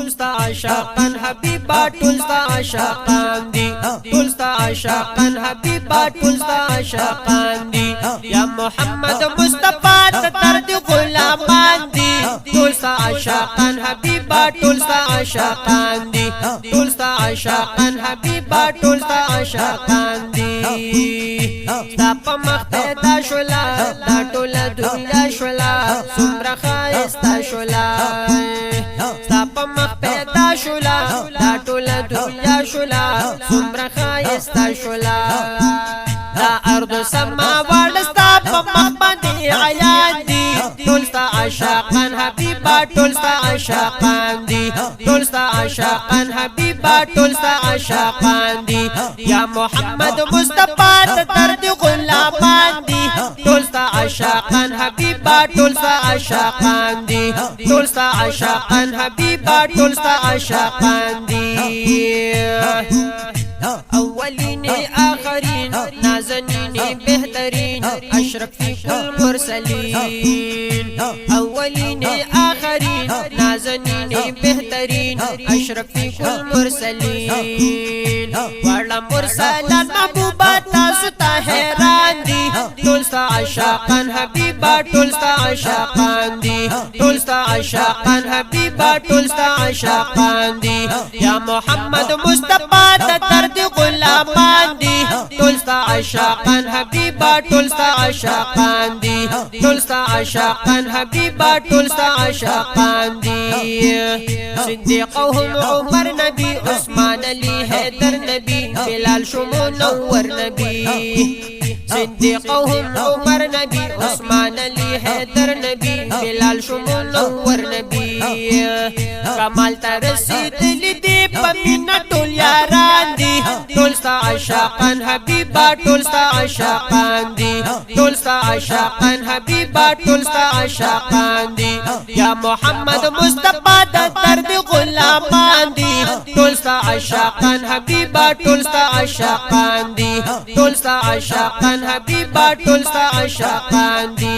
ټول ستا عاشقان حبیبا ټول ستا عاشقان دي ټول ستا عاشقان حبیبا ټول ستا عاشقان دي یا محمد مصطفی ته تر دې غلامان دي ټول ستا عاشقان حبیبا ټول ستا عاشقان دي ټول ستا عاشقان حبیبا ټول ستا عاشقان دي ستا په مخ پیدا شولا دا ټوله دنیا شولا څومره ښایسته شولا ستا په مخ پیدا شولا دا ټوله دنیا شولا څومره ښایسته شولا دا ارض و سما واړه ستا په مخ باندې عیان دي ټول ستا عاشقان حبیبا ټول ستا عاشقان دي ټول ستا عاشقان حبیبا ټول ستا عاشقان دي یا محمد مصطفی ته تر دې غلامان دي ټول ستا عاشقان حبیبا ټول ستا عاشقان دي ټول ستا عاشقان حبیبا ټول ستا عاشقان دي اولین آخرین نازنین بہترین اشرف المرسلین اولین آخرین نازنین بہترین اشرف المرسلین والا مرسلان محبوبا تاسو تا حیران دی ټول ستا عاشقان حبیبا ټول ستا عاشقان دی ټول ستا عاشقان حبیبا ټول ستا عاشقان دی یا محمد مصطفی ته تر دې غلامان دي ټول ستا عاشقان حبیبا ټول ستا عاشقان دي ټول ستا عاشقان حبیبا ټول ستا عاشقان دي صدیقهم عمر نبی عثمان علی حیدر نبی بلال شمو نور نبی صدیقهم عمر نبی عثمان علی حیدر نبی بلال شمو نور نبی کمال ته رسیدلی دی په مینا ټول یاران دي ټول ستا عاشقان حبیبا ټول ستا عاشقان دي ټول ستا عاشقان حبیبا ټول ستا عاشقان دي یا محمد مصطفی ته تر دې غلامان دي ټول ستا عاشقان حبیبا ټول ستا عاشقان دي ټول ستا عاشقان حبیبا ټول ستا عاشقان دي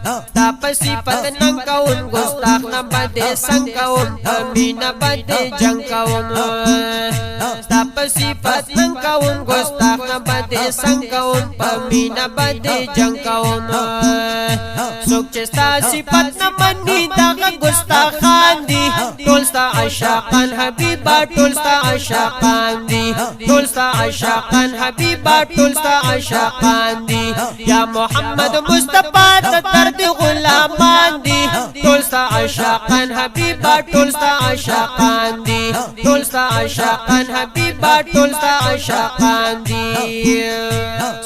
ستا په صفت ننګ کوم ګستاخ نه باندې څنګ کوم مینه باندې جنګ کوم ستا په صفت ننګ کوم ګستاخ نه باندې څنګ کوم مینه باندې جنګ کوم څوک چې ستا صفت نه مني دغه ګستاخان دي ټول ستا عاشقان حبیبا ټول ستا عاشقان دي ټول ستا عاشقان حبیبا ټول ستا عاشقان دي یا محمد مصطفی ته تر دې غلامان دي ټول ستا عاشقان حبیبا ټول ستا عاشقان دي ټول ستا عاشقان حبیبا ټول ستا عاشقان دي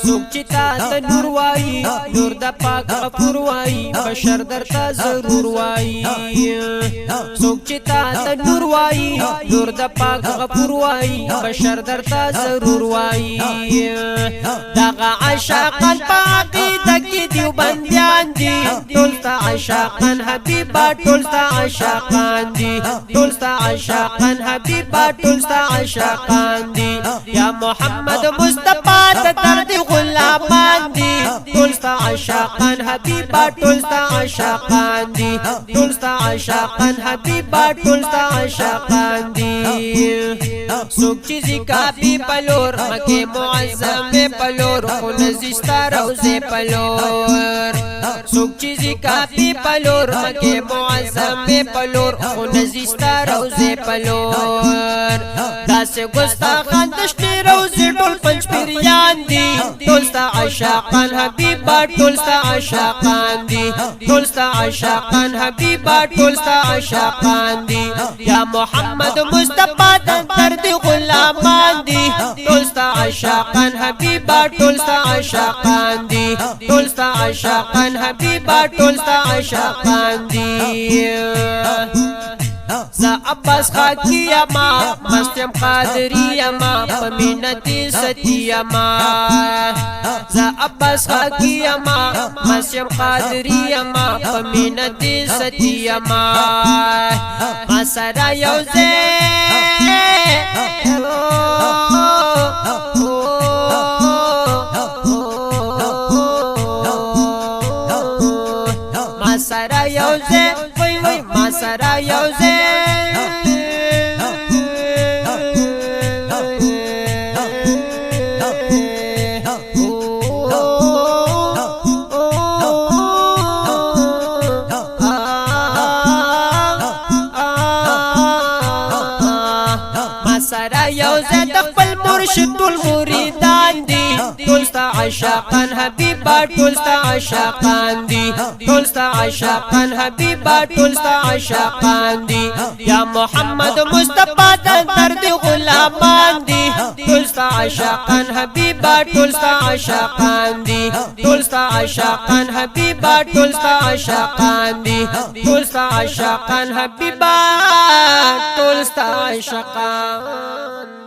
څوک چې تا ته نور وایي نور د پاک غفور وایي بشر درته ضرور وایي څوک چې تا ته نور وایي نور د پاک غفور وایي بشر درته ضرور وایي دغه عاشقان په عقیده کې دیوبندیان دي ټول ستا عاشقان حبیبا ټول ستا عاشقان دي ټول ستا عاشقان حبیبا ټول ستا عاشقان دي یا محمد مصطفی ته تر دې غلامان دي ټول ستا عاشقان حبیبا ټول ستا عاشقان دي ټول ستا عاشقان حبیبا ټول ستا عاشقان دي څوک چې زکافي پلور مکه معظم پلور خو نزستا روزه پلور څوک چې زکافي پلور مکه معظم پلور خو نزستا روزه پلور داسې ګستاخان دشتي روزه ټول پنځ پیریان دي ټول ستا عاشقان حبیبا ټول ستا عاشقان دي ټول ستا عاشقان حبیبا ټول ستا عاشقان دي یا محمد مصطفی تر دې غلامان دي ټول ستا عاشقان حبیبا ټول ستا عاشقان دي ټول ستا عاشقان حبیبا ټول ستا عاشقان دي زا عباس خاکی اما مستیم قادری اما پمینتی ستی اما زا عباس خاکی اما مستیم قادری اما پمینتی ستی اما ما سرا یوزے ما سرا یوزے یوزه سرا یوزه د خپل مرشد ټول مریدان دي ټول ستا عاشقان حبیبا ټول ستا عاشقان دي ټول ستا عاشقان حبیبا ټول ستا عاشقان دي یا محمد مصطفی د درد غلامان دي ټول ستا عاشقان حبیبا ټول ستا عاشقان دي ټول ستا عاشقان حبیبا ټول ستا عاشقان دي ټول ستا عاشقان حبیبا ټول ستا عاشقان